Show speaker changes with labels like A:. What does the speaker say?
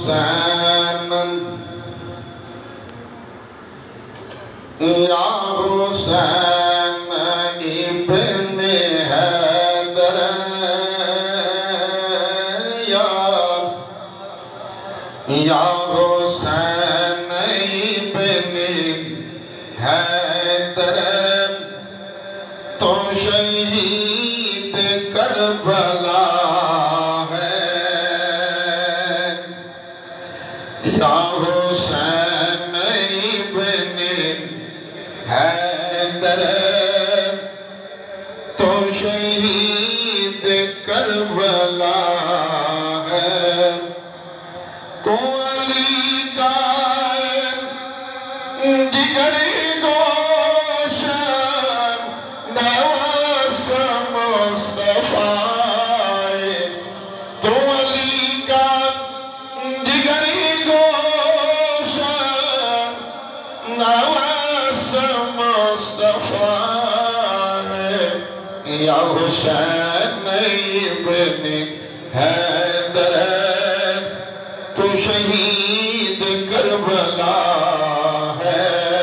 A: حسین یا حسین ابن حیدر یا حسین ابن حیدر تو شہید کربلا ہے یا حسین ابن حیدر تو شہید کربلا ہے کو علی کا جگر گوشن نواز مصطفیٰ تو علی کا جگر گوشن نواز مصطفیٰ یا حسین ابن حیدر تو شہید